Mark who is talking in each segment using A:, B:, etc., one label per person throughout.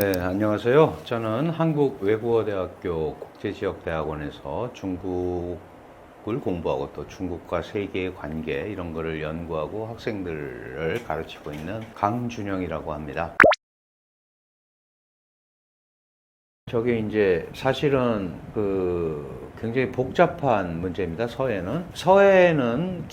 A: 네, 안녕하세요. 저는 한국외국어대학교 국제지역대학원에서 중국을 공부하고 또 중국과 세계의 관계 이런 거를 연구하고 학생들을 가르치고 있는 강준영이라고 합니다. 저게 이제 사실은 굉장히 복잡한 문제입니다. 서해는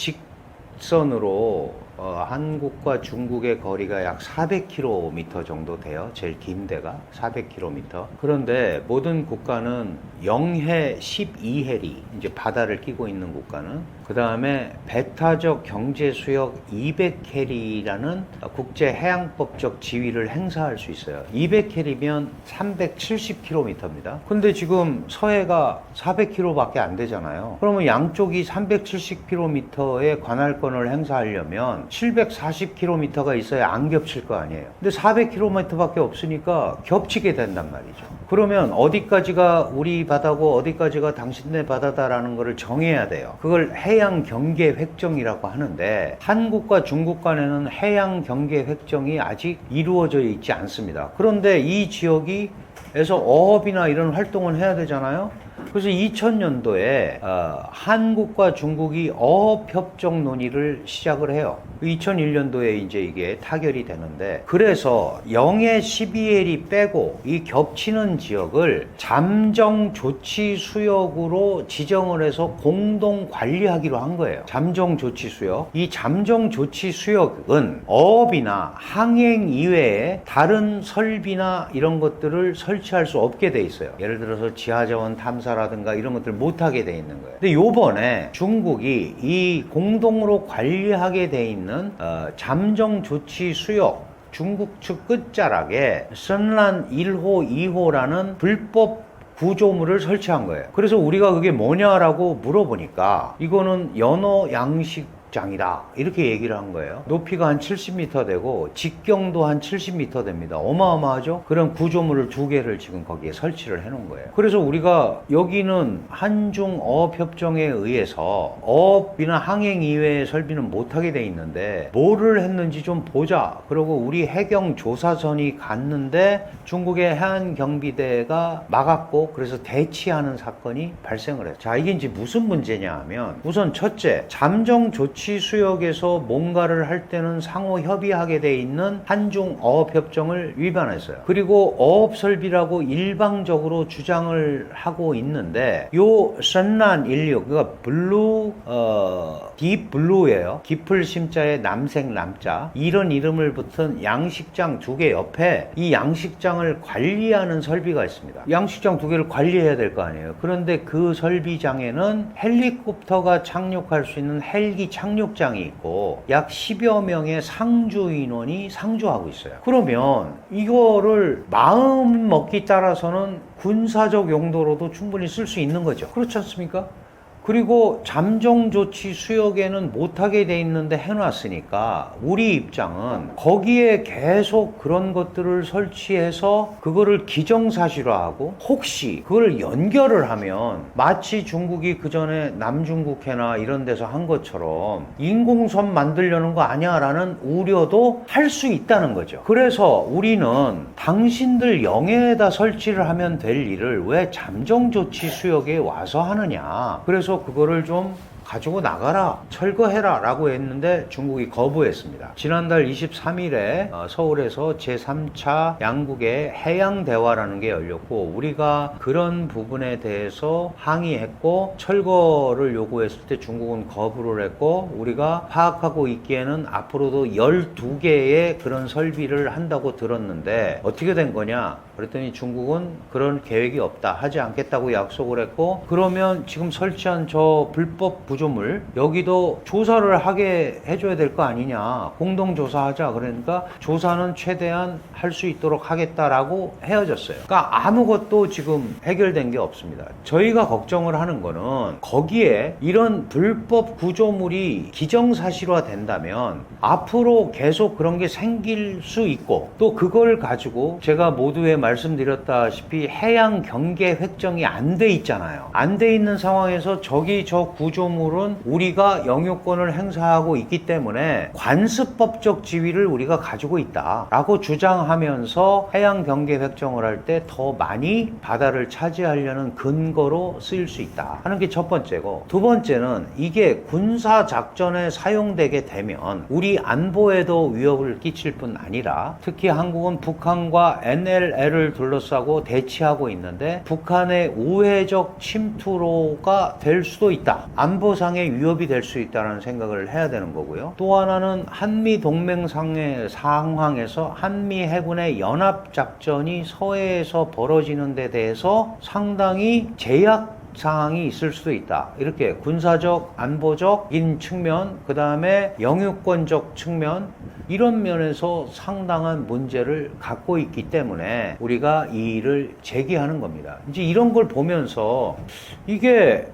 A: 직선으로 한국과 중국의 거리가 약 400km 정도 돼요. 제일 긴 데가 400km. 그런데 모든 국가는 영해 12해리, 이제 바다를 끼고 있는 국가는, 그 다음에 배타적 경제수역 200해리라는 국제해양법적 지위를 행사할 수 있어요. 200해리면 370km입니다. 근데 지금 서해가 400km밖에 안 되잖아요. 그러면 양쪽이 370km의 관할권을 행사하려면 740km가 있어야 안 겹칠 거 아니에요. 근데 400km밖에 없으니까 겹치게 된단 말이죠. 그러면 어디까지가 우리 바다고 어디까지가 당신네 바다다라는 거를 정해야 돼요. 그걸 해양 경계 획정이라고 하는데, 한국과 중국 간에는 해양 경계 획정이 아직 이루어져 있지 않습니다. 그런데 이 지역에서 어업이나 이런 활동을 해야 되잖아요. 그래서 2000년도에 한국과 중국이 어업협정 논의를 시작을 해요. 2001년도에 이제 이게 타결이 되는데, 그래서 영해 12해리 빼고 이 겹치는 지역을 잠정조치수역으로 지정을 해서 공동 관리하기로 한 거예요. 잠정조치수역. 이 잠정조치수역은 어업이나 항행 이외에 다른 설비나 이런 것들을 설치할 수 없게 돼 있어요. 예를 들어서 지하자원 탐사라든가 이런 것들 못하게 돼 있는 거예요. 근데 요번에 중국이 이 공동으로 관리하게 돼 있는 잠정조치수역 중국 측 끝자락에 선란 1호, 2호라는 불법 구조물을 설치한 거예요. 그래서 우리가 그게 뭐냐라고 물어보니까 이거는 연어 양식장이다 이렇게 얘기를 한 거예요. 높이가 한 70m 되고 직경도 한 70m 됩니다. 어마어마하죠? 그런 구조물을 2개를 지금 거기에 설치를 해 놓은 거예요. 그래서 우리가 여기는 한중 어업협정에 의해서 어업이나 항행 이외의 설비는 못하게 돼 있는데 뭐를 했는지 좀 보자. 그리고 우리 해경 조사선이 갔는데 중국의 해안경비대가 막았고, 그래서 대치하는 사건이 발생을 했어요. 자, 이게 이제 무슨 문제냐 하면, 우선 첫째, 잠정조치수역에서 뭔가를 할 때는 상호 협의하게 돼 있는 한중 어업협정을 위반했어요. 그리고 어업설비라고 일방적으로 주장을 하고 있는데, 요 선란 16, 그러니까 딥블루예요. 깊을 심자에 남색 남자, 이런 이름을 붙은 양식장 2개 옆에 이 양식장을 관리하는 설비가 있습니다. 양식장 2개를 관리해야 될 거 아니에요. 그런데 그 설비장에는 헬리콥터가 착륙할 수 있는 헬기 착륙장이 있고 약 10여 명의 상주 인원이 상주하고 있어요. 그러면 이거를 마음 먹기 따라서는 군사적 용도로도 충분히 쓸 수 있는 거죠. 그렇지 않습니까? 그리고 잠정조치 수역에는 못하게 돼 있는데 해놨으니까 우리 입장은 거기에 계속 그런 것들을 설치해서 그거를 기정사실화하고, 혹시 그걸 연결을 하면 마치 중국이 그 전에 남중국해나 이런 데서 한 것처럼 인공섬 만들려는 거 아니야 라는 우려도 할 수 있다는 거죠. 그래서 우리는 당신들 영해에다 설치를 하면 될 일을 왜 잠정조치 수역에 와서 하느냐, 그래서 그거를 좀 가지고 나가라, 철거해라 라고 했는데 중국이 거부했습니다. 지난달 23일에 서울에서 제3차 양국의 해양대화라는 게 열렸고, 우리가 그런 부분에 대해서 항의했고 철거를 요구했을 때 중국은 거부를 했고, 우리가 파악하고 있기에는 앞으로도 12개의 그런 설비를 한다고 들었는데 어떻게 된 거냐 그랬더니 중국은 그런 계획이 없다, 하지 않겠다고 약속을 했고, 그러면 지금 설치한 저 불법 구조물 여기도 조사를 하게 해줘야 될 거 아니냐, 공동조사하자. 그러니까 조사는 최대한 할 수 있도록 하겠다라고 헤어졌어요. 그러니까 아무것도 지금 해결된 게 없습니다. 저희가 걱정을 하는 거는 거기에 이런 불법 구조물이 기정사실화 된다면 앞으로 계속 그런 게 생길 수 있고, 또 그걸 가지고 제가 모두에 말씀드렸다시피 해양 경계 획정이 안 돼 있잖아요. 안 돼 있는 상황에서 저기 저 구조물 구조물은 우리가 영유권을 행사하고 있기 때문에 관습법적 지위를 우리가 가지고 있다라고 주장하면서 해양 경계 획정을 할 때 더 많이 바다를 차지하려는 근거로 쓰일 수 있다 하는 게 첫 번째고, 두 번째는 이게 군사 작전에 사용되게 되면 우리 안보에도 위협을 끼칠 뿐 아니라 특히 한국은 북한과 NLL을 둘러싸고 대치하고 있는데 북한의 우회적 침투로가 될 수도 있다, 안보상의 위협이 될 수 있다는 생각을 해야 되는 거고요. 또 하나는 한미 동맹상의 상황에서 한미 해군의 연합작전이 서해에서 벌어지는 데 대해서 상당히 제약 상황이 있을 수도 있다. 이렇게 군사적, 안보적인 측면, 그 다음에 영유권적 측면, 이런 면에서 상당한 문제를 갖고 있기 때문에 우리가 이 일을 제기하는 겁니다. 이제 이런 걸 보면서 이게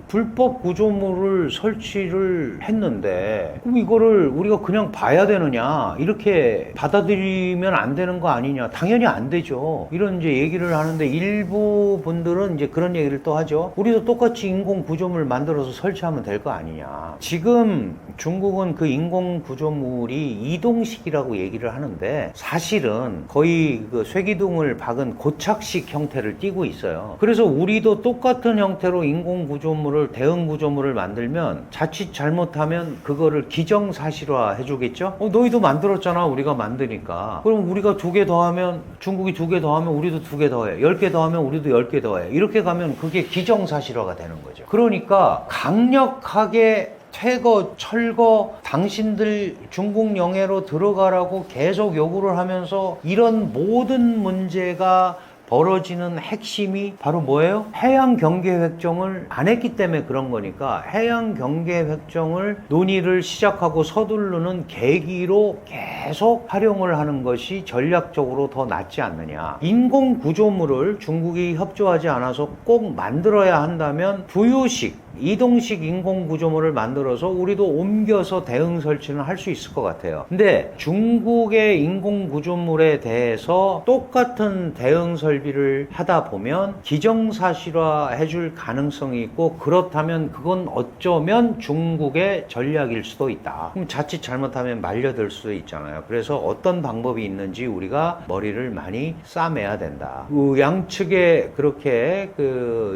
A: 불법 구조물을 설치를 했는데 그럼 이거를 우리가 그냥 봐야 되느냐, 이렇게 받아들이면 안 되는 거 아니냐, 당연히 안 되죠. 이런 이제 얘기를 하는데 일부 분들은 이제 그런 얘기를 또 하죠. 우리도 똑같이 인공 구조물 만들어서 설치하면 될 거 아니냐. 지금 중국은 그 인공 구조물이 이동식이라고 얘기를 하는데 사실은 거의 그 쇠기둥을 박은 고착식 형태를 띠고 있어요. 그래서 우리도 똑같은 형태로 인공 구조물을, 대응 구조물을 만들면 자칫 잘못하면 그거를 기정사실화 해주겠죠? 너희도 만들었잖아, 우리가 만드니까. 그럼 우리가 2개 더하면, 중국이 2개 더하면 우리도 2개 더해, 10개 더하면 우리도 10개 더해, 이렇게 가면 그게 기정사실화가 되는 거죠. 그러니까 강력하게 퇴거, 철거, 당신들 중국 영해로 들어가라고 계속 요구를 하면서 이런 모든 문제가 벌어지는 핵심이 바로 뭐예요? 해양 경계 획정을 안 했기 때문에 그런 거니까 해양 경계 획정을 논의를 시작하고 서두르는 계기로 계속 활용을 하는 것이 전략적으로 더 낫지 않느냐. 인공 구조물을 중국이 협조하지 않아서 꼭 만들어야 한다면 부유식, 이동식 인공 구조물을 만들어서 우리도 옮겨서 대응 설치는 할 수 있을 것 같아요. 근데 중국의 인공 구조물에 대해서 똑같은 대응 설비를 하다 보면 기정사실화 해줄 가능성이 있고, 그렇다면 그건 어쩌면 중국의 전략일 수도 있다. 그럼 자칫 잘못하면 말려들 수도 있잖아요. 그래서 어떤 방법이 있는지 우리가 머리를 많이 싸매야 된다. 양측에 그렇게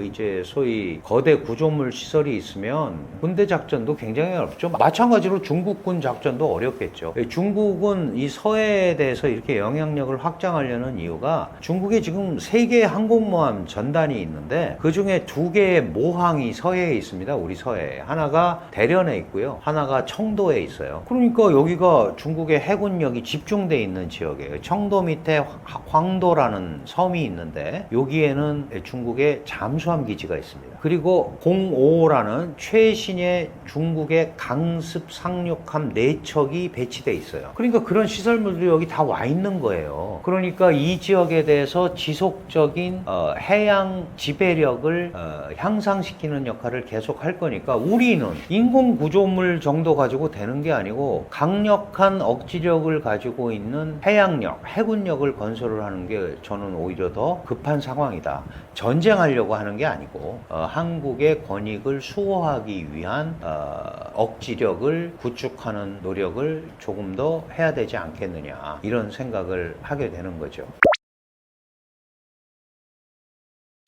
A: 이제 소위 거대 구조물 시설이 있으면 군대 작전도 굉장히 어렵죠. 마찬가지로 중국군 작전도 어렵겠죠. 중국은 이 서해에 대해서 이렇게 영향력을 확장하려는 이유가 중국에 지금 3개의 항공모함 전단이 있는데 그 중에 2개의 모항이 서해에 있습니다. 우리 서해에. 하나가 대련에 있고요, 하나가 청도에 있어요. 그러니까 여기가 중국의 해군력이 집중되어 있는 지역이에요. 청도 밑에 황도라는 섬이 있는데 여기에는 중국의 잠수함 기지가 있습니다. 그리고 05라는 최신의 중국의 강습 상륙함 4척이 배치되어 있어요. 그러니까 그런 시설물들이 여기 다 와 있는 거예요. 그러니까 이 지역에 대해서 지속적인 해양 지배력을 향상시키는 역할을 계속 할 거니까 우리는 인공 구조물 정도 가지고 되는 게 아니고 강력한 억지력을 가지고 있는 해양력, 해군력을 건설을 하는 게 저는 오히려 더 급한 상황이다. 전쟁하려고 하는 게 아니고 한국의 권익을 수호하기 위한 억지력을 구축하는 노력을 조금 더 해야 되지 않겠느냐, 이런 생각을 하게 되는 거죠.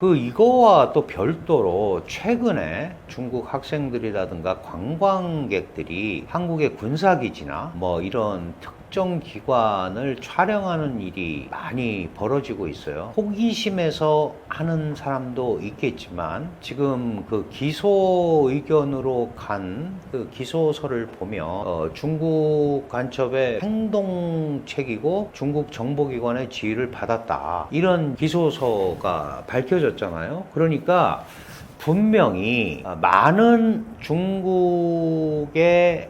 A: 이거와 또 별도로 최근에 중국 학생들이라든가 관광객들이 한국의 군사기지나 뭐 이런 특정 기관을 촬영하는 일이 많이 벌어지고 있어요. 호기심에서 하는 사람도 있겠지만 지금 그 기소 의견으로 간 그 기소서를 보면 중국 간첩의 행동책이고 중국 정보기관의 지휘를 받았다, 이런 기소서가 밝혀졌잖아요. 그러니까 분명히 많은 중국의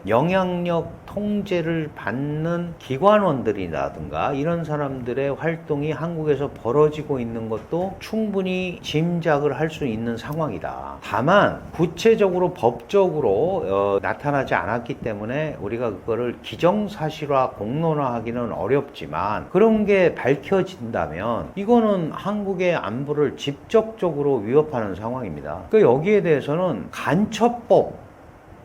A: 영향력 통제를 받는 기관원들이라든가 이런 사람들의 활동이 한국에서 벌어지고 있는 것도 충분히 짐작을 할 수 있는 상황이다. 다만 구체적으로 법적으로 나타나지 않았기 때문에 우리가 그거를 기정사실화 공론화하기는 어렵지만 그런 게 밝혀진다면 이거는 한국의 안보를 직접적으로 위협하는 상황입니다. 그러니까 여기에 대해서는 간첩법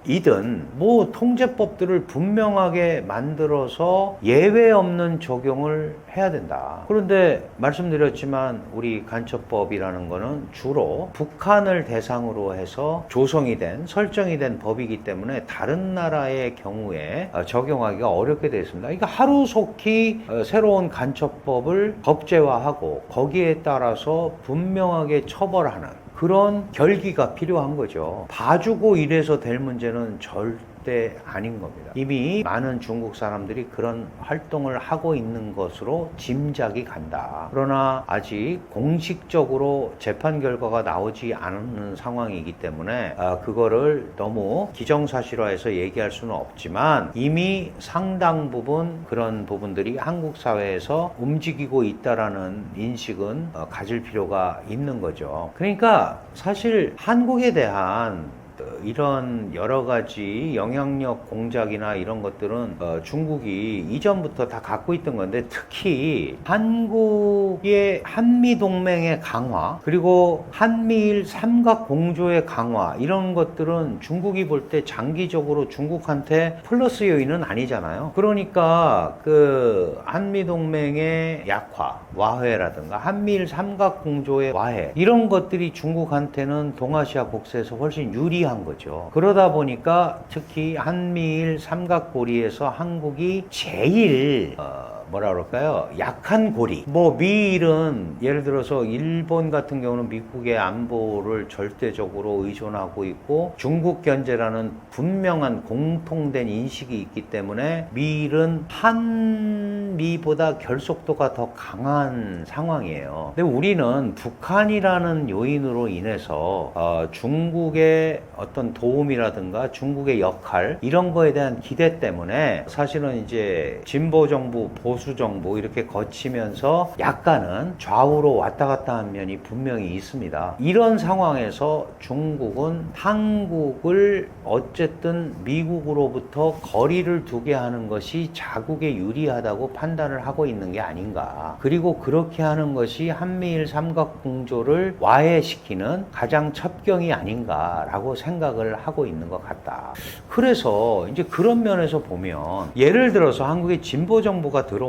A: 이든 뭐 통제법들을 분명하게 만들어서 예외 없는 적용을 해야 된다. 그런데 말씀드렸지만 우리 간첩법이라는 거는 주로 북한을 대상으로 해서 조성이 된 설정이 된 법이기 때문에 다른 나라의 경우에 적용하기가 어렵게 되어 있습니다. 그러니까 하루속히 새로운 간첩법을 법제화하고 거기에 따라서 분명하게 처벌하는 그런 결기가 필요한 거죠. 봐주고 이래서 될 문제는 절대 아닌 겁니다. 이미 많은 중국 사람들이 그런 활동을 하고 있는 것으로 짐작이 간다. 그러나 아직 공식적으로 재판 결과가 나오지 않는 상황이기 때문에 그거를 너무 기정사실화해서 얘기할 수는 없지만 이미 상당 부분 그런 부분들이 한국 사회에서 움직이고 있다라는 인식은 가질 필요가 있는 거죠. 그러니까 사실 한국에 대한 이런 여러 가지 영향력 공작이나 이런 것들은 중국이 이전부터 다 갖고 있던 건데 특히 한국의 한미동맹의 강화 그리고 한미일 삼각공조의 강화 이런 것들은 중국이 볼 때 장기적으로 중국한테 플러스 요인은 아니잖아요. 그러니까 그 한미동맹의 약화, 와해라든가 한미일 삼각공조의 와해 이런 것들이 중국한테는 동아시아 국세에서 훨씬 유리한 거죠. 그러다 보니까 특히 한미일 삼각고리에서 한국이 제일 뭐라 그럴까요? 약한 고리. 뭐 미일은 예를 들어서 일본 같은 경우는 미국의 안보를 절대적으로 의존하고 있고 중국 견제라는 분명한 공통된 인식이 있기 때문에 미일은 한미보다 결속도가 더 강한 상황이에요. 근데 우리는 북한이라는 요인으로 인해서 중국의 어떤 도움이라든가 중국의 역할 이런 거에 대한 기대 때문에 사실은 이제 진보 정부 보수 정부 이렇게 거치면서 약간은 좌우로 왔다 갔다 한 면이 분명히 있습니다. 이런 상황에서 중국은 한국을 어쨌든 미국으로부터 거리를 두게 하는 것이 자국에 유리하다고 판단을 하고 있는 게 아닌가. 그리고 그렇게 하는 것이 한미일 삼각공조를 와해시키는 가장 첩경이 아닌가라고 생각을 하고 있는 것 같다. 그래서 이제 그런 면에서 보면 예를 들어서 한국의 진보 정부가 들어오면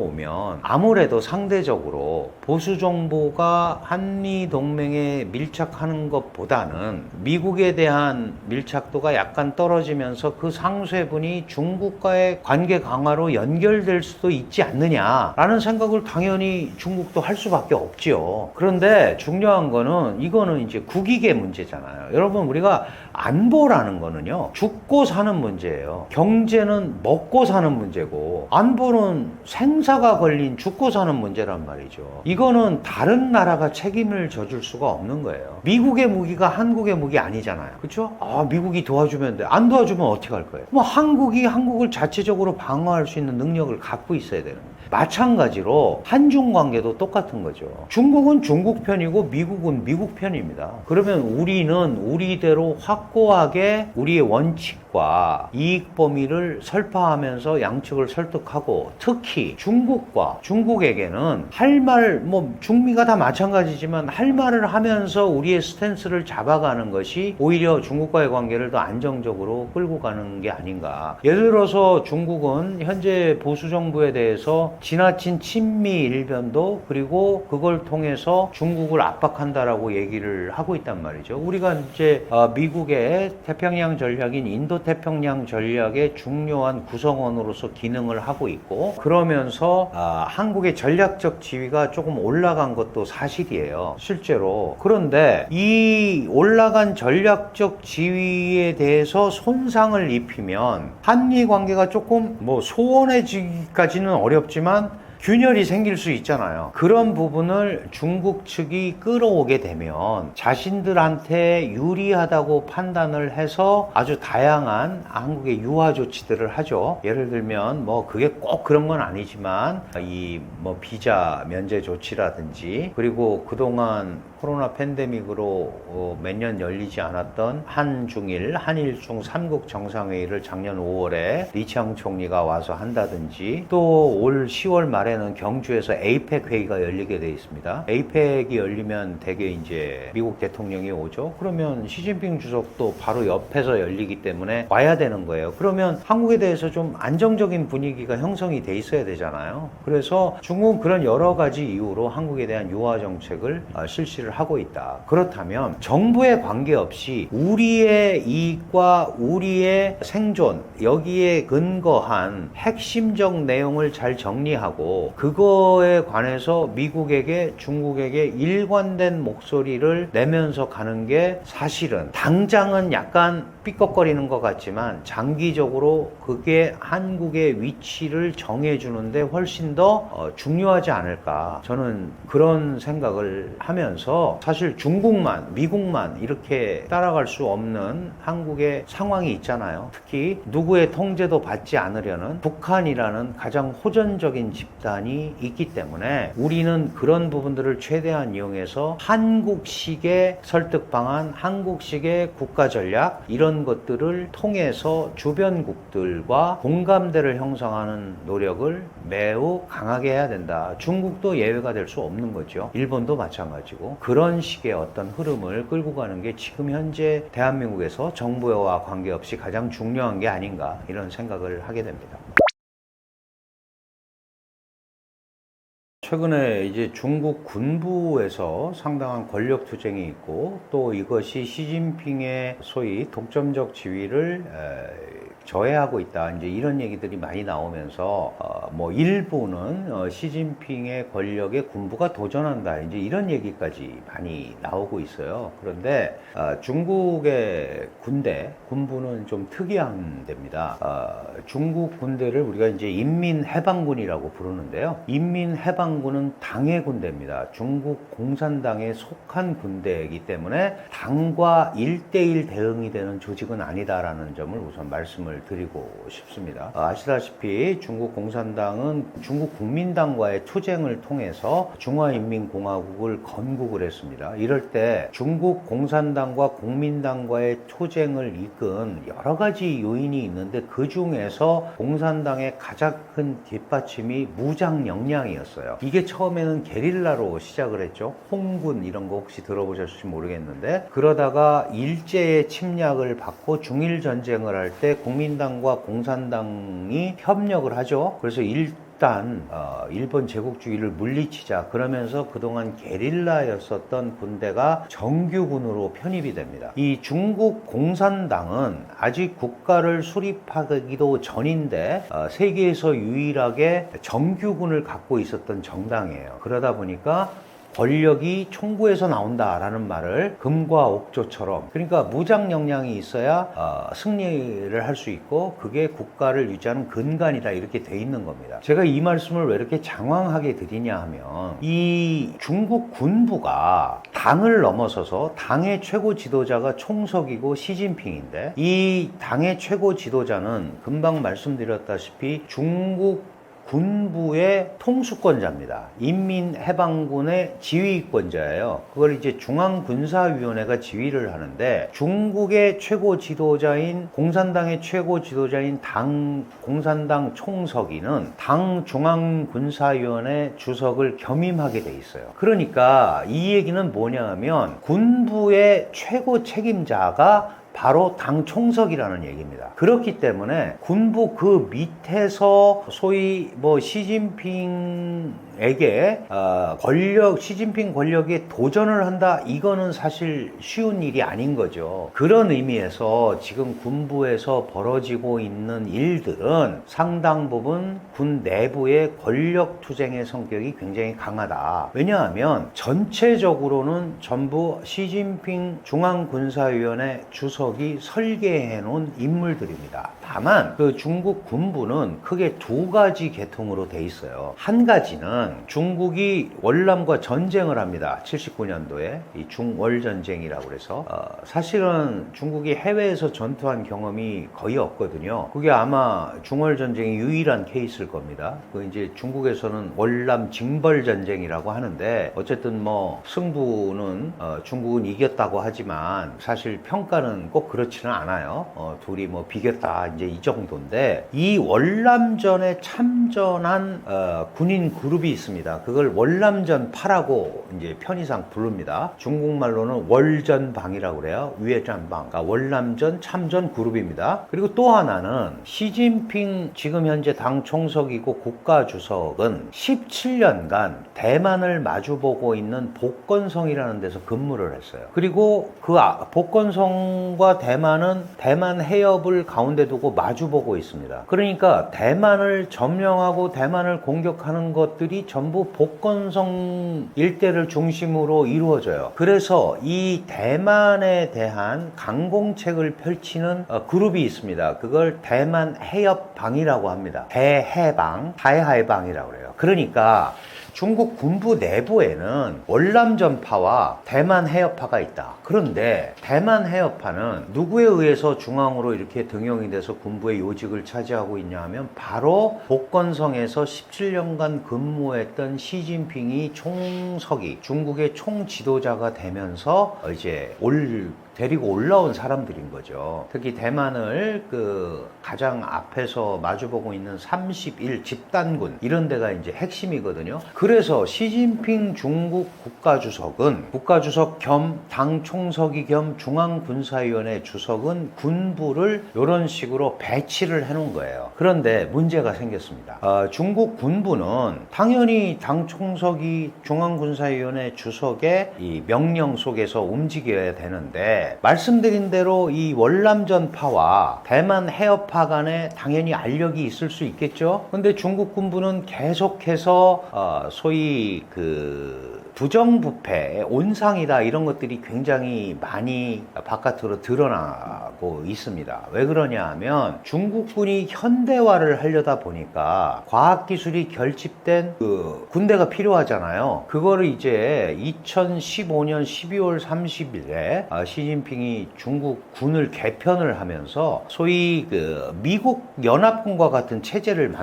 A: 아무래도 상대적으로 보수 정부가 한미 동맹에 밀착하는 것보다는 미국에 대한 밀착도가 약간 떨어지면서 그 상쇄분이 중국과의 관계 강화로 연결될 수도 있지 않느냐라는 생각을 당연히 중국도 할 수밖에 없지요. 그런데 중요한 거는 이거는 이제 국익의 문제잖아요. 여러분 우리가 안보라는 거는요 죽고 사는 문제예요. 경제는 먹고 사는 문제고 안보는 생사가 걸린 죽고 사는 문제란 말이죠. 이거는 다른 나라가 책임을 져줄 수가 없는 거예요. 미국의 무기가 한국의 무기 아니잖아요. 그렇죠? 미국이 도와주면 돼. 안 도와주면 어떻게 할 거예요? 뭐 한국이 한국을 자체적으로 방어할 수 있는 능력을 갖고 있어야 되는 거예요. 마찬가지로 한중 관계도 똑같은 거죠. 중국은 중국 편이고 미국은 미국 편입니다. 그러면 우리는 우리대로 확고하게 우리의 원칙과 이익 범위를 설파하면서 양측을 설득하고 특히 중국에게는 할 말, 뭐 중미가 다 마찬가지지만 할 말을 하면서 우리의 스탠스를 잡아가는 것이 오히려 중국과의 관계를 더 안정적으로 끌고 가는 게 아닌가. 예를 들어서 중국은 현재 보수 정부에 대해서 지나친 친미 일변도 그리고 그걸 통해서 중국을 압박한다라고 얘기를 하고 있단 말이죠. 우리가 이제 미국의 태평양 전략인 인도태평양 전략의 중요한 구성원으로서 기능을 하고 있고 그러면서 한국의 전략적 지위가 조금 올라간 것도 사실이에요. 실제로. 그런데 이 올라간 전략적 지위에 대해서 손상을 입히면 한미 관계가 조금 뭐 소원해지기까지는 어렵지만 균열이 생길 수 있잖아요. 그런 부분을 중국 측이 끌어오게 되면 자신들한테 유리하다고 판단을 해서 아주 다양한 한국의 유화 조치들을 하죠. 예를 들면 뭐 그게 꼭 그런 건 아니지만 이 뭐 비자 면제 조치라든지, 그리고 그동안 코로나 팬데믹으로 몇 년 열리지 않았던 한중일, 한일중 3국 정상회의를 작년 5월에 리창 총리가 와서 한다든지, 또 올 10월 말에는 경주에서 에이펙 회의가 열리게 돼 있습니다. 에이펙이 열리면 대개 이제 미국 대통령이 오죠. 그러면 시진핑 주석도 바로 옆에서 열리기 때문에 와야 되는 거예요. 그러면 한국에 대해서 좀 안정적인 분위기가 형성이 돼 있어야 되잖아요. 그래서 중국은 그런 여러 가지 이유로 한국에 대한 유화 정책을 실시를 하고 있다. 그렇다면 정부에 관계없이 우리의 이익과 우리의 생존, 여기에 근거한 핵심적 내용을 잘 정리하고 그거에 관해서 미국에게, 중국에게 일관된 목소리를 내면서 가는 게 사실은 당장은 약간 삐걱거리는 것 같지만 장기적으로 그게 한국의 위치를 정해주는데 훨씬 더 중요하지 않을까, 저는 그런 생각을 하면서, 사실 중국만, 미국만 이렇게 따라갈 수 없는 한국의 상황이 있잖아요. 특히 누구의 통제도 받지 않으려는 북한이라는 가장 호전적인 집단이 있기 때문에 우리는 그런 부분들을 최대한 이용해서 한국식의 설득 방안, 한국식의 국가 전략, 이런 것들을 통해서 주변국들과 공감대를 형성하는 노력을 매우 강하게 해야 된다. 중국도 예외가 될 수 없는 거죠. 일본도 마찬가지고. 그런 식의 어떤 흐름을 끌고 가는 게 지금 현재 대한민국에서 정부와 관계없이 가장 중요한 게 아닌가, 이런 생각을 하게 됩니다. 최근에 이제 중국 군부에서 상당한 권력 투쟁이 있고, 또 이것이 시진핑의 소위 독점적 지위를 저해하고 있다, 이제 이런 얘기들이 많이 나오면서 뭐 일부는 시진핑의 권력에 군부가 도전한다, 이제 이런 얘기까지 많이 나오고 있어요. 그런데 중국의 군부는 좀 특이한 데입니다. 중국 군대를 우리가 이제 인민해방군이라고 부르는데요. 인민해방군은 당의 군대입니다. 중국 공산당에 속한 군대이기 때문에 당과 1대1 대응이 되는 조직은 아니다라는 점을 우선 말씀을 드리고 싶습니다. 아시다시피 중국 공산당은 중국 국민당과의 투쟁을 통해서 중화인민공화국을 건국을 했습니다. 이럴 때 중국 공산당과 국민당과의 투쟁을 이끈 여러 가지 요인이 있는데, 그 중에서 공산당의 가장 큰 뒷받침이 무장 역량이었어요. 이게 처음에는 게릴라로 시작을 했죠. 홍군 이런 거 혹시 들어보셨을지 모르겠는데, 그러다가 일제의 침략을 받고 중일 전쟁을 할 때 국민당과 공산당이 협력을 하죠. 그래서 일단 일본 제국주의를 물리치자 그러면서 그동안 게릴라였었던 군대가 정규군으로 편입이 됩니다. 이 중국 공산당은 아직 국가를 수립하기도 전인데 세계에서 유일하게 정규군을 갖고 있었던 정당이에요. 그러다 보니까 권력이 총구에서 나온다라는 말을 금과 옥조처럼, 그러니까 무장 역량이 있어야 승리를 할 수 있고 그게 국가를 유지하는 근간이다, 이렇게 돼 있는 겁니다. 제가 이 말씀을 왜 이렇게 장황하게 드리냐 하면, 이 중국 군부가 당을 넘어서서 당의 최고 지도자가 총석이고 시진핑인데, 이 당의 최고 지도자는 금방 말씀드렸다시피 중국 군부의 통수권자입니다. 인민해방군의 지휘권자예요. 그걸 이제 중앙군사위원회가 지휘를 하는데, 중국의 최고 지도자인, 공산당의 최고 지도자인 공산당 총석이는 당 중앙군사위원회 주석을 겸임하게 돼 있어요. 그러니까 이 얘기는 뭐냐 하면, 군부의 최고 책임자가 바로 당 총석이라는 얘기입니다. 그렇기 때문에 군부 그 밑에서 소위 뭐 시진핑 시진핑에게 시진핑 권력에 도전을 한다, 이거는 사실 쉬운 일이 아닌 거죠. 그런 의미에서 지금 군부에서 벌어지고 있는 일들은 상당 부분 군 내부의 권력 투쟁의 성격이 굉장히 강하다. 왜냐하면 전체적으로는 전부 시진핑 중앙군사위원회 주석이 설계해 놓은 인물들입니다. 다만 그 중국 군부는 크게 두 가지 계통으로 돼 있어요. 한 가지는 중국이 월남과 전쟁을 합니다. 79년도에 이 중월 전쟁이라고 그래서 사실은 중국이 해외에서 전투한 경험이 거의 없거든요. 그게 아마 중월 전쟁이 유일한 케이스일 겁니다. 그 이제 중국에서는 월남 징벌 전쟁이라고 하는데 어쨌든 뭐 승부는 중국은 이겼다고 하지만 사실 평가는 꼭 그렇지는 않아요. 둘이 뭐 비겼다 이제 이 정도인데, 이 월남전에 참전한 군인 그룹이 있습니다. 그걸 월남전파라고 이제 편의상 부릅니다. 중국말로는 월전방이라고 그래요. 위에전방, 그러니까 월남전 참전 그룹입니다. 그리고 또 하나는 시진핑 지금 현재 당 총석이고 국가주석은 17년간 대만을 마주보고 있는 복건성이라는 데서 근무를 했어요. 그리고 그 복건성과 대만은 대만 해협을 가운데 두고 마주보고 있습니다. 그러니까 대만을 점령하고 대만을 공격하는 것들이 전부 복건성 일대를 중심으로 이루어져요. 그래서 이 대만에 대한 강공책을 펼치는 그룹이 있습니다. 그걸 대만 해협방이라고 합니다. 대해방, 다해방이라고 그래요. 그러니까 중국 군부 내부에는 월남전파와 대만 해협파가 있다. 그런데 대만 해협파는 누구에 의해서 중앙으로 이렇게 등용이 돼서 군부의 요직을 차지하고 있냐 하면 바로 복건성에서 17년간 근무했던 시진핑이 총석이 중국의 총지도자가 되면서 이제 데리고 올라온 사람들인 거죠. 특히 대만을 가장 앞에서 마주보고 있는 31 집단군, 이런 데가 이제 핵심이거든요. 그래서 시진핑 중국 국가주석 겸 당 총석이 겸 중앙군사위원회 주석은 군부를 이런 식으로 배치를 해놓은 거예요. 그런데 문제가 생겼습니다. 중국 군부는 당연히 당 총석이 중앙군사위원회 주석의 이 명령 속에서 움직여야 되는데, 말씀드린 대로 이 월남전파와 대만 해협파 간에 당연히 알력이 있을 수 있겠죠. 근데 중국 군부는 계속해서 소위 부정부패의 온상이다, 이런 것들이 굉장히 많이 바깥으로 드러나고 있습니다. 왜 그러냐 하면 중국군이 현대화를 하려다 보니까 과학기술이 결집된 군대가 필요하잖아요. 그거를 이제 2015년 12월 30일에 시진핑이 중국 군을 개편을 하면서 소위 미국 연합군과 같은 체제를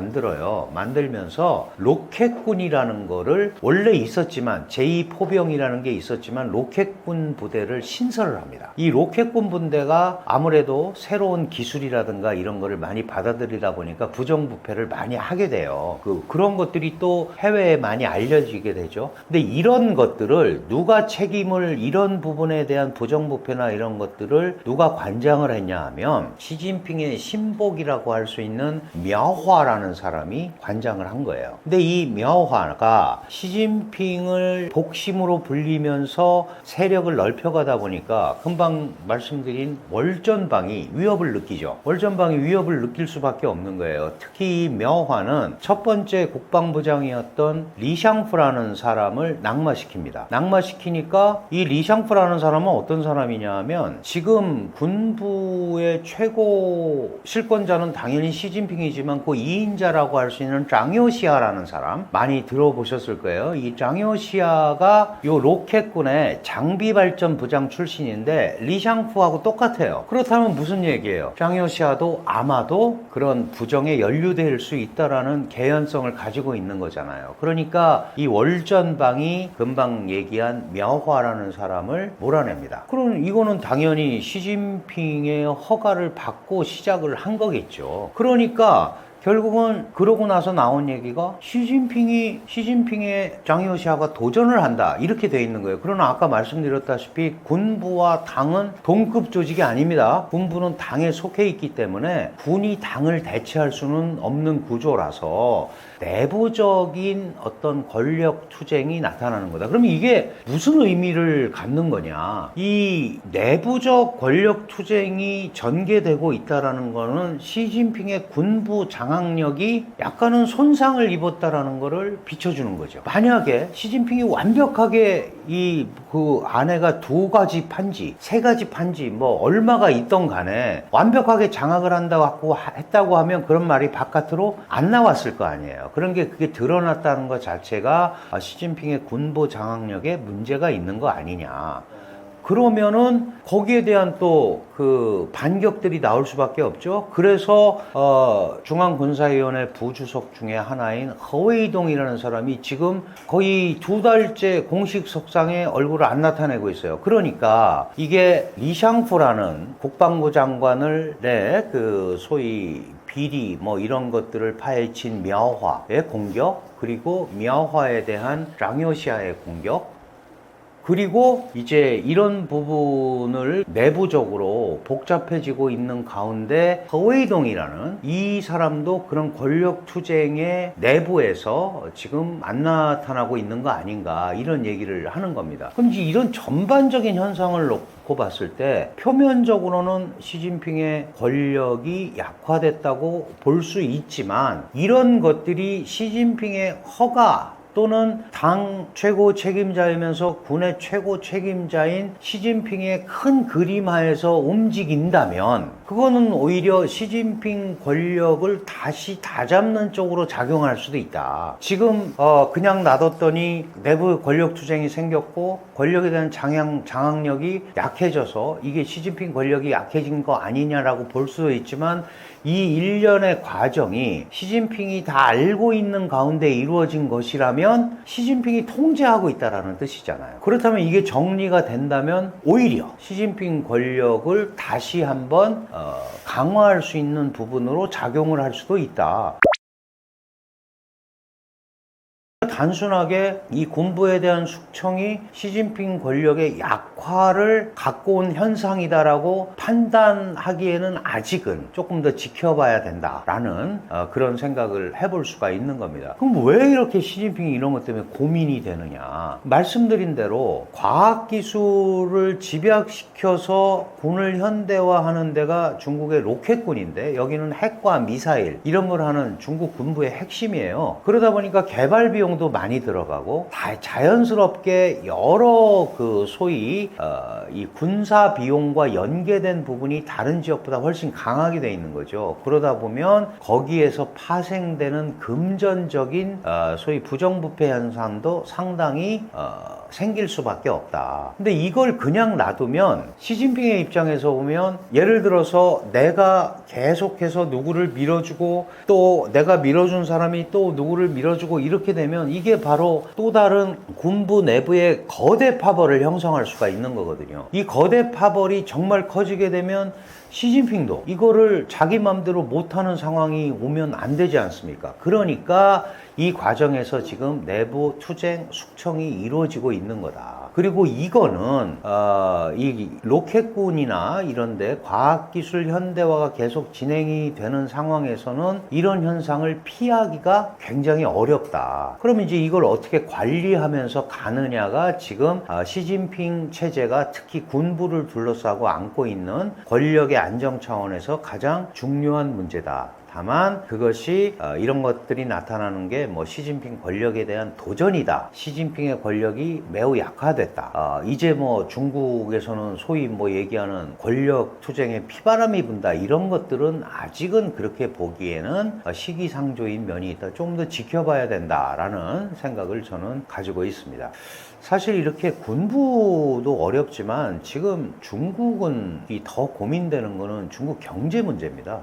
A: 만들면서 로켓군이라는 거를 원래 있었지만 제2포병이라는 게 있었지만 로켓군 부대를 신설을 합니다. 이 로켓군 부대가 아무래도 새로운 기술이라든가 이런 거를 많이 받아들이다 보니까 부정부패를 많이 하게 돼요. 그런 것들이 또 해외에 많이 알려지게 되죠. 근데 이런 것들을 이런 부분에 대한 부정부패나 이런 것들을 누가 관장을 했냐 하면 시진핑의 신복이라고 할 수 있는 мя화라는 사람이 관장을 한 거예요. 근데 이 мя화가 시진핑을 복심으로 불리면서 세력을 넓혀가다 보니까 금방 말씀드린 월전방이 위협을 느끼죠. 월전방이 위협을 느낄 수밖에 없는 거예요. 특히 이 мя화는 첫 번째 국방부장이었던 리샹프라는 사람을 낙마시킵니다. 낙마시키니까 이 리샹프라는 사람은 어떤 사람이냐 하면 지금 군부의 최고 실권자는 당연히 시진핑이지만 그 2인자라고 할 수 있는 장효시아라는 사람, 많이 들어보셨을 거예요. 이 장효시아가 요 로켓군의 장비발전 부장 출신인데 리샹프하고 똑같아요. 그렇다면 무슨 얘기예요? 장효시아도 아마도 그런 부정에 연루될 수 있다라는 개연성을 가지고 있는 거잖아요. 그러니까 이 월전방이 금방 얘기한 мя화라는 사람을 몰아냅니다. 그럼 이거는 당연히 시진핑의 허가를 받고 시작을 한 거겠죠. 그러니까 결국은 그러고 나서 나온 얘기가 시진핑의 장효시아가 도전을 한다 이렇게 돼 있는 거예요. 그러나 아까 말씀드렸다시피 군부와 당은 동급 조직이 아닙니다. 군부는 당에 속해 있기 때문에 군이 당을 대체할 수는 없는 구조라서 내부적인 어떤 권력 투쟁이 나타나는 거다. 그러면 이게 무슨 의미를 갖는 거냐? 이 내부적 권력 투쟁이 전개되고 있다라는 거는 시진핑의 군부 장악력이 약간은 손상을 입었다라는 거를 비춰주는 거죠. 만약에 시진핑이 완벽하게 그 안에가 두 가지 판지, 세 가지 판지, 뭐 얼마가 있던 간에 완벽하게 장악을 한다고 했다고 하면 그런 말이 바깥으로 안 나왔을 거 아니에요. 그게 드러났다는 것 자체가 시진핑의 군부 장악력에 문제가 있는 거 아니냐. 그러면은 거기에 대한 또 그 반격들이 나올 수밖에 없죠. 그래서 중앙군사위원회 부주석 중에 하나인 허웨이동이라는 사람이 지금 거의 2달째 공식 석상에 얼굴을 안 나타내고 있어요. 그러니까 이게 리샹푸라는 국방부 장관을 그 소위 비리 뭐 이런 것들을 파헤친 미아화의 공격, 그리고 미아화에 대한 장효시아의 공격, 그리고 이제 이런 부분을 내부적으로 복잡해지고 있는 가운데 허웨이동이라는 이 사람도 그런 권력 투쟁의 내부에서 지금 안 나타나고 있는 거 아닌가 이런 얘기를 하는 겁니다. 그럼 이제 이런 전반적인 현상을 놓고 봤을 때 표면적으로는 시진핑의 권력이 약화됐다고 볼 수 있지만 이런 것들이 시진핑의 허가 또는 당 최고 책임자이면서 군의 최고 책임자인 시진핑의 큰 그림 하에서 움직인다면 그거는 오히려 시진핑 권력을 다시 다잡는 쪽으로 작용할 수도 있다. 지금 그냥 놔뒀더니 내부 권력 투쟁이 생겼고 권력에 대한 장악력이 약해져서 이게 시진핑 권력이 약해진 거 아니냐라고 볼 수도 있지만 이 일련의 과정이 시진핑이 다 알고 있는 가운데 이루어진 것이라면 시진핑이 통제하고 있다는 뜻이잖아요. 그렇다면 이게 정리가 된다면 오히려 시진핑 권력을 다시 한번 강화할 수 있는 부분으로 작용을 할 수도 있다. 단순하게 이 군부에 대한 숙청이 시진핑 권력의 약화를 갖고 온 현상이다라고 판단하기에는 아직은 조금 더 지켜봐야 된다라는 그런 생각을 해볼 수가 있는 겁니다. 그럼 왜 이렇게 시진핑이 이런 것 때문에 고민이 되느냐? 말씀드린 대로 과학기술을 집약시켜서 군을 현대화하는 데가 중국의 로켓군인데 여기는 핵과 미사일 이런 걸 하는 중국 군부의 핵심이에요. 그러다 보니까 개발 비용도 많이 들어가고 자연스럽게 여러 그 소위 이 군사 비용과 연계된 부분이 다른 지역보다 훨씬 강하게 돼 있는 거죠. 그러다 보면 거기에서 파생되는 금전적인 소위 부정부패 현상도 상당히 생길 수밖에 없다. 근데 이걸 그냥 놔두면 시진핑의 입장에서 보면 예를 들어서 내가 계속해서 누구를 밀어주고 또 내가 밀어준 사람이 또 누구를 밀어주고 이렇게 되면 이게 바로 또 다른 군부 내부의 거대 파벌을 형성할 수가 있는 거거든요. 이 거대 파벌이 정말 커지게 되면 시진핑도 이거를 자기 맘대로 못하는 상황이 오면 안 되지 않습니까? 그러니까 이 과정에서 지금 내부 투쟁, 숙청이 이루어지고 있는 거다. 그리고 이거는 이 로켓군이나 이런데 과학기술 현대화가 계속 진행이 되는 상황에서는 이런 현상을 피하기가 굉장히 어렵다. 그럼 이제 이걸 어떻게 관리하면서 가느냐가 지금 시진핑 체제가 특히 군부를 둘러싸고 안고 있는 권력의 안정 차원에서 가장 중요한 문제다. 다만 그것이 이런 것들이 나타나는 게 뭐 시진핑 권력에 대한 도전이다. 시진핑의 권력이 매우 약화됐다. 이제 뭐 중국에서는 소위 뭐 얘기하는 권력 투쟁에 피바람이 분다. 이런 것들은 아직은 그렇게 보기에는 시기상조인 면이 있다. 좀 더 지켜봐야 된다라는 생각을 저는 가지고 있습니다. 사실 이렇게 군부도 어렵지만 지금 중국은 더 고민되는 거는 중국 경제 문제입니다.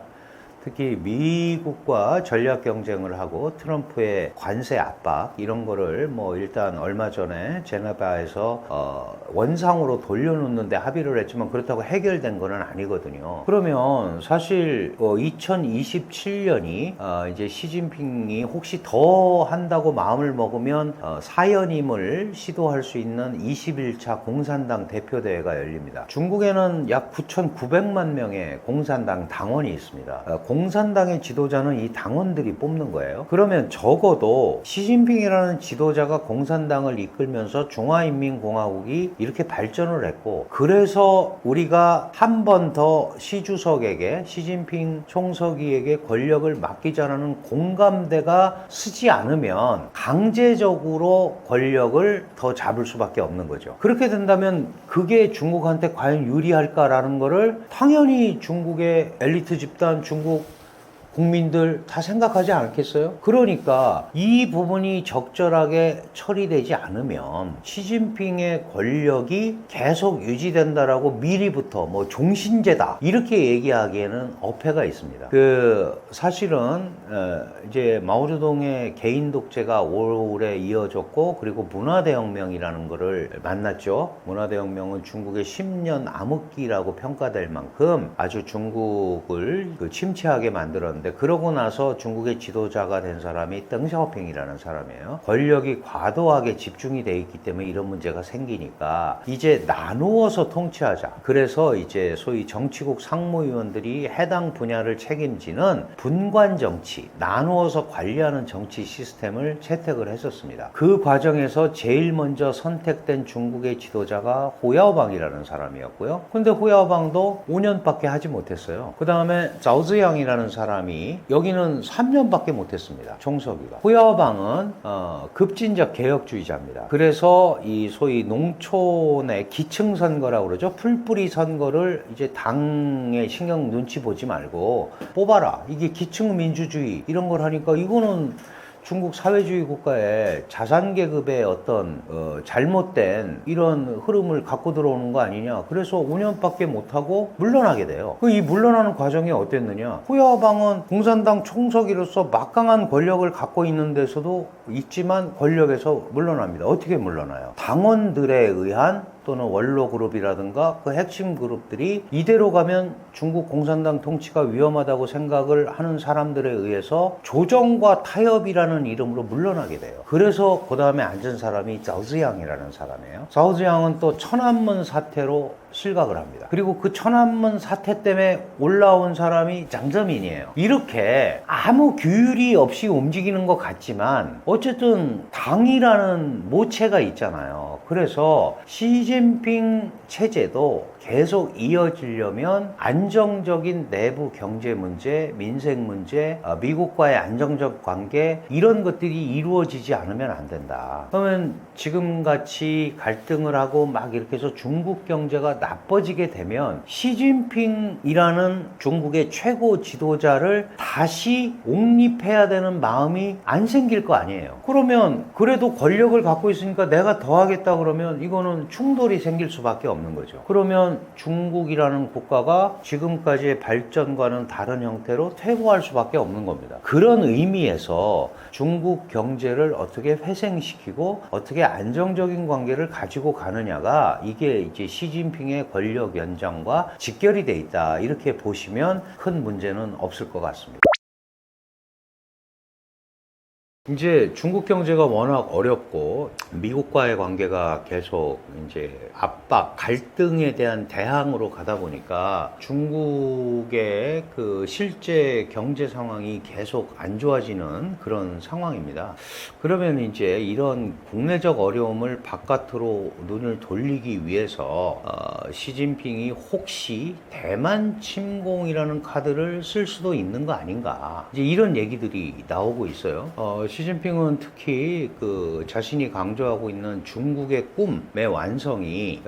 A: 특히 미국과 전략 경쟁을 하고 트럼프의 관세 압박 이런 거를 뭐 일단 얼마 전에 제네바에서 원상으로 돌려놓는데 합의를 했지만 그렇다고 해결된 거는 아니거든요. 그러면 사실 2027년이 이제 시진핑이 혹시 더 한다고 마음을 먹으면 사연임을 시도할 수 있는 21차 공산당 대표대회가 열립니다. 중국에는 약 9,900만 명의 공산당 당원이 있습니다. 공산당의 지도자는 이 당원들이 뽑는 거예요. 그러면 적어도 시진핑이라는 지도자가 공산당을 이끌면서 중화인민공화국이 이렇게 발전을 했고, 그래서 우리가 한 번 더 시 주석에게, 시진핑 총서기에게 권력을 맡기자라는 공감대가 쓰지 않으면 강제적으로 권력을 더 잡을 수밖에 없는 거죠. 그렇게 된다면 그게 중국한테 과연 유리할까라는 거를 당연히 중국의 엘리트 집단, 중국 국민들 다 생각하지 않겠어요? 그러니까 이 부분이 적절하게 처리되지 않으면 시진핑의 권력이 계속 유지된다라고 미리부터 뭐 종신제다 이렇게 얘기하기에는 어폐가 있습니다. 사실은 이제 마오쩌둥의 개인 독재가 오래 이어졌고, 그리고 문화대혁명이라는 거를 만났죠. 문화대혁명은 중국의 10년 암흑기라고 평가될 만큼 아주 중국을 침체하게 만들었는데, 그러고 나서 중국의 지도자가 된 사람이 덩샤오핑이라는 사람이에요. 권력이 과도하게 집중이 돼 있기 때문에 이런 문제가 생기니까 이제 나누어서 통치하자. 그래서 이제 소위 정치국 상무위원들이 해당 분야를 책임지는 분관 정치, 나누어서 관리하는 정치 시스템을 채택을 했었습니다. 그 과정에서 제일 먼저 선택된 중국의 지도자가 호야오방이라는 사람이었고요. 근데 호야오방도 5년밖에 하지 못했어요. 그 다음에 자오즈양이라는 사람이 여기는 3년밖에 못했습니다. 총서기가. 호야오방은 급진적 개혁주의자입니다. 그래서 이 소위 농촌의 기층 선거라고 그러죠. 풀뿌리 선거를 이제 당의 신경 눈치 보지 말고 뽑아라. 이게 기층 민주주의 이런 걸 하니까 이거는 중국 사회주의 국가의 자산계급의 어떤 잘못된 이런 흐름을 갖고 들어오는 거 아니냐. 그래서 5년밖에 못하고 물러나게 돼요. 이 물러나는 과정이 어땠느냐. 호야오방은 공산당 총서기로서 막강한 권력을 갖고 있는 데서도 있지만 권력에서 물러납니다. 어떻게 물러나요? 당원들에 의한 또는 원로 그룹이라든가 그 핵심 그룹들이 이대로 가면 중국 공산당 통치가 위험하다고 생각을 하는 사람들에 의해서 조정과 타협이라는 이름으로 물러나게 돼요. 그래서 그 다음에 앉은 사람이 자오즈양이라는 사람이에요. 자오즈양은 또 천안문 사태로 실각을 합니다. 그리고 그 천안문 사태 때문에 올라온 사람이 장저민이에요. 이렇게 아무 규율이 없이 움직이는 것 같지만 어쨌든 당이라는 모체가 있잖아요. 그래서 시진핑 체제도 계속 이어지려면 안정적인 내부 경제 문제, 민생 문제, 미국과의 안정적 관계 이런 것들이 이루어지지 않으면 안 된다. 그러면 지금같이 갈등을 하고 막 이렇게 해서 중국 경제가 나빠지게 되면 시진핑이라는 중국의 최고 지도자를 다시 옹립해야 되는 마음이 안 생길 거 아니에요. 그러면 그래도 권력을 갖고 있으니까 내가 더 하겠다 그러면 이거는 충돌이 생길 수밖에 없는 거죠. 그러면 중국이라는 국가가 지금까지의 발전과는 다른 형태로 퇴보할 수밖에 없는 겁니다. 그런 의미에서 중국 경제를 어떻게 회생시키고 어떻게 안정적인 관계를 가지고 가느냐가 이게 이제 시진핑의 권력 연장과 직결이 돼 있다. 이렇게 보시면 큰 문제는 없을 것 같습니다. 이제 중국 경제가 워낙 어렵고 미국과의 관계가 계속 이제 압박, 갈등에 대한 대항으로 가다 보니까 중국의 그 실제 경제 상황이 계속 안 좋아지는 그런 상황입니다. 그러면 이제 이런 국내적 어려움을 바깥으로 눈을 돌리기 위해서 시진핑이 혹시 대만 침공이라는 카드를 쓸 수도 있는 거 아닌가, 이제 이런 얘기들이 나오고 있어요. 시진핑은 특히 그 자신이 강조하고 있는 중국의 꿈의 완성이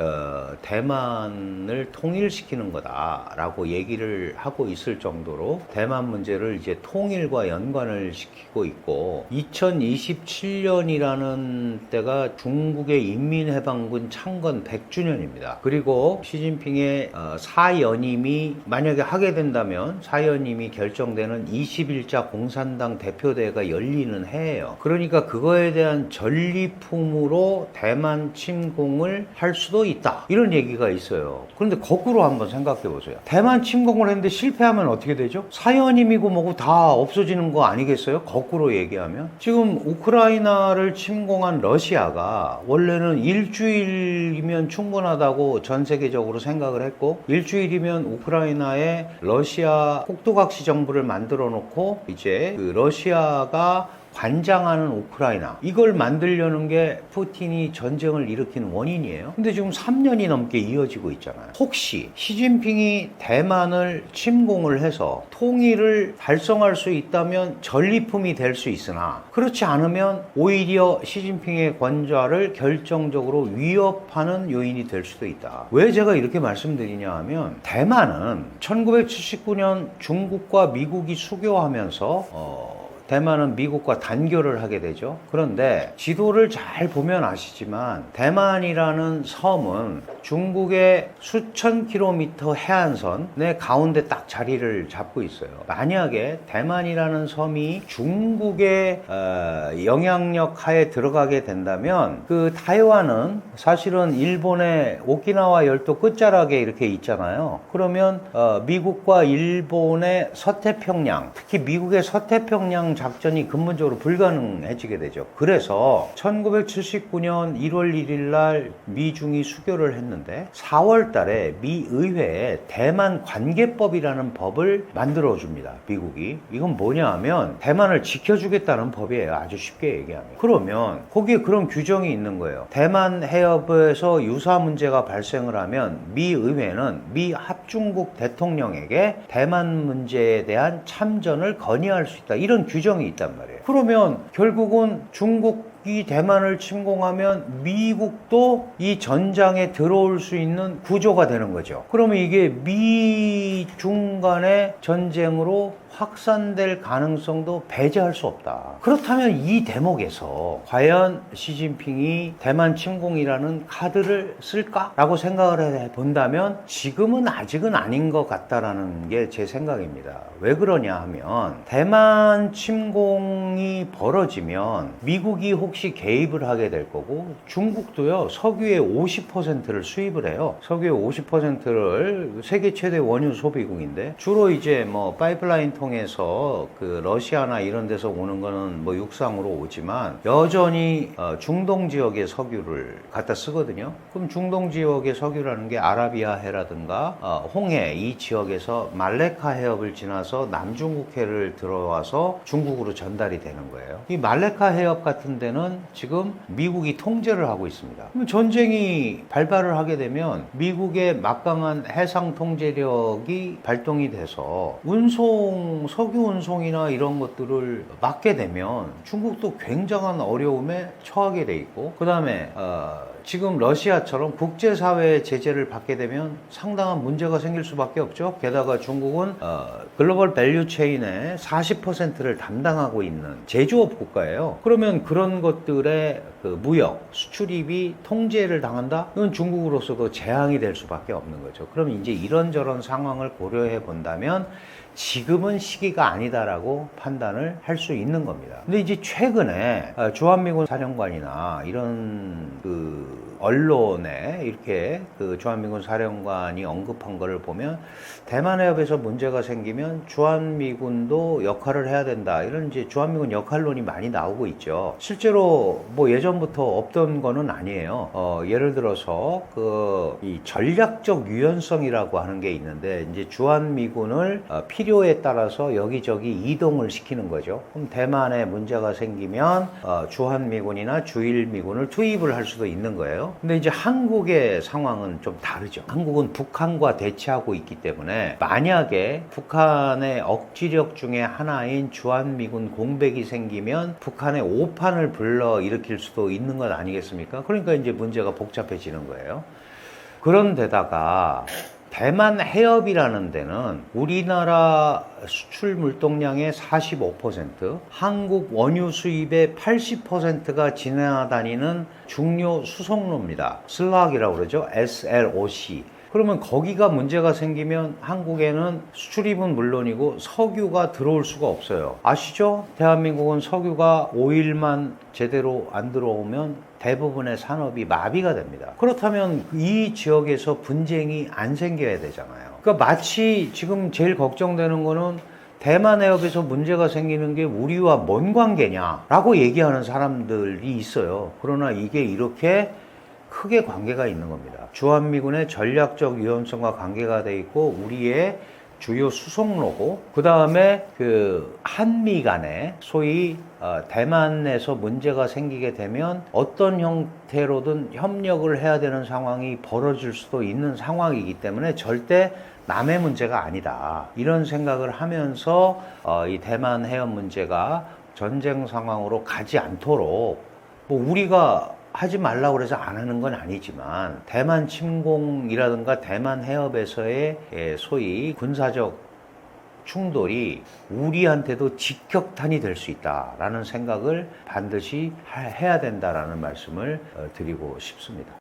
A: 대만을 통일시키는 거다라고 얘기를 하고 있을 정도로 대만 문제를 이제 통일과 연관을 시키고 있고 2027년이라는 때가 중국의 인민해방군 창건 100주년입니다. 그리고 시진핑의 사연임이 만약에 하게 된다면 사연임이 결정되는 21자 공산당 대표대회가 열리는 해예요. 그러니까 그거에 대한 전리품으로 대만 침공을 할 수도 있다. 이런 얘기가 있어요. 그런데 거꾸로 한번 생각해 보세요. 대만 침공을 했는데 실패하면 어떻게 되죠? 사연임이고 뭐고 다 없어지는 거 아니겠어요? 거꾸로 얘기하면. 지금 우크라이나를 침공한 러시아가 원래는 일주일이면 충분하다고 전 세계적으로 생각을 했고 일주일이면 우크라이나에 러시아 꼭두각시 정부를 만들어 놓고 이제 그 러시아가 관장하는 우크라이나 이걸 만들려는 게 푸틴이 전쟁을 일으킨 원인이에요. 근데 지금 3년이 넘게 이어지고 있잖아요. 혹시 시진핑이 대만을 침공을 해서 통일을 달성할 수 있다면 전리품이 될 수 있으나 그렇지 않으면 오히려 시진핑의 권좌를 결정적으로 위협하는 요인이 될 수도 있다. 왜 제가 이렇게 말씀드리냐 하면 대만은 1979년 중국과 미국이 수교하면서 대만은 미국과 단교를 하게 되죠. 그런데 지도를 잘 보면 아시지만 대만이라는 섬은 중국의 수천 킬로미터 해안선의 가운데 딱 자리를 잡고 있어요. 만약에 대만이라는 섬이 중국의 영향력 하에 들어가게 된다면 그 타이완은 사실은 일본의 오키나와 열도 끝자락에 이렇게 있잖아요. 그러면 미국과 일본의 서태평양, 특히 미국의 서태평양 작전이 근본적으로 불가능해지게 되죠. 그래서 1979년 1월 1일 날 미중이 수교를 했는데 4월 달에 미 의회에 대만 관계법이라는 법을 만들어 줍니다. 미국이. 이건 뭐냐 하면 대만을 지켜주겠다는 법이에요. 아주 쉽게 얘기하면. 그러면 거기에 그런 규정이 있는 거예요. 대만 해협에서 유사 문제가 발생을 하면 미 의회는 미 합중국 대통령에게 대만 문제에 대한 참전을 건의할 수 있다. 이런 규정이 있단 말이에요. 그러면 결국은 중국이 대만을 침공하면 미국도 이 전장에 들어올 수 있는 구조가 되는 거죠. 그러면 이게 미중 간의 전쟁으로 확산될 가능성도 배제할 수 없다. 그렇다면 이 대목에서 과연 시진핑이 대만 침공이라는 카드를 쓸까라고 생각을 해본다면 지금은 아직은 아닌 것 같다라는 게 제 생각입니다. 왜 그러냐 하면 대만 침공이 벌어지면 미국이 혹시 개입을 하게 될 거고 중국도요 석유의 50%를 수입을 해요. 석유의 50%를 세계 최대 원유 소비국인데 주로 이제 뭐 파이프라인 통해서 그 러시아나 이런 데서 오는 거는 뭐 육상으로 오지만 여전히 중동 지역의 석유를 갖다 쓰거든요. 그럼 중동 지역의 석유라는 게 아라비아해라든가 홍해 이 지역에서 말레카 해협을 지나서 남중국해를 들어와서 중국으로 전달이 되는 거예요. 이 말레카 해협 같은 데는 지금 미국이 통제를 하고 있습니다. 그럼 전쟁이 발발을 하게 되면 미국의 막강한 해상 통제력이 발동이 돼서 석유 운송이나 이런 것들을 막게 되면 중국도 굉장한 어려움에 처하게 돼 있고 그 다음에 지금 러시아처럼 국제사회의 제재를 받게 되면 상당한 문제가 생길 수밖에 없죠. 게다가 중국은 글로벌 밸류 체인의 40%를 담당하고 있는 제조업 국가예요. 그러면 그런 것들의 그 무역, 수출입이 통제를 당한다? 이건 중국으로서도 재앙이 될 수밖에 없는 거죠. 그럼 이제 이런저런 상황을 고려해 본다면 지금은 시기가 아니다라고 판단을 할 수 있는 겁니다. 근데 이제 최근에 주한미군 사령관이나 이런 그 언론에 이렇게 그 주한미군 사령관이 언급한 거를 보면 대만 해협에서 문제가 생기면 주한미군도 역할을 해야 된다. 이런 이제 주한미군 역할론이 많이 나오고 있죠. 실제로 뭐 예전부터 없던 거는 아니에요. 예를 들어서 이 전략적 유연성이라고 하는 게 있는데 이제 주한미군을 필요에 따라서 여기저기 이동을 시키는 거죠. 그럼 대만에 문제가 생기면 주한미군이나 주일미군을 투입을 할 수도 있는 거예요. 거예요. 근데 이제 한국의 상황은 좀 다르죠. 한국은 북한과 대치하고 있기 때문에 만약에 북한의 억지력 중에 하나인 주한미군 공백이 생기면 북한의 오판을 불러 일으킬 수도 있는 것 아니겠습니까? 그러니까 이제 문제가 복잡해지는 거예요. 그런데다가 대만 해협이라는 데는 우리나라 수출 물동량의 45%, 한국 원유 수입의 80%가 지나다니는 중요 수송로입니다. 슬락이라고 그러죠. SLOC. 그러면 거기가 문제가 생기면 한국에는 수출입은 물론이고 석유가 들어올 수가 없어요. 아시죠? 대한민국은 석유가 오일만 제대로 안 들어오면 대부분의 산업이 마비가 됩니다. 그렇다면 이 지역에서 분쟁이 안 생겨야 되잖아요. 그러니까 마치 지금 제일 걱정되는 거는 대만 해협에서 문제가 생기는 게 우리와 뭔 관계냐라고 얘기하는 사람들이 있어요. 그러나 이게 이렇게 크게 관계가 있는 겁니다. 주한미군의 전략적 위험성과 관계가 돼 있고 우리의 주요 수송로고 그 다음에 그 한미 간에 소위 대만에서 문제가 생기게 되면 어떤 형태로든 협력을 해야 되는 상황이 벌어질 수도 있는 상황이기 때문에 절대 남의 문제가 아니다. 이런 생각을 하면서 이 대만 해협 문제가 전쟁 상황으로 가지 않도록 뭐 우리가 하지 말라고 그래서 안 하는 건 아니지만 대만 침공이라든가 대만 해협에서의 소위 군사적 충돌이 우리한테도 직격탄이 될 수 있다라는 생각을 반드시 해야 된다라는 말씀을 드리고 싶습니다.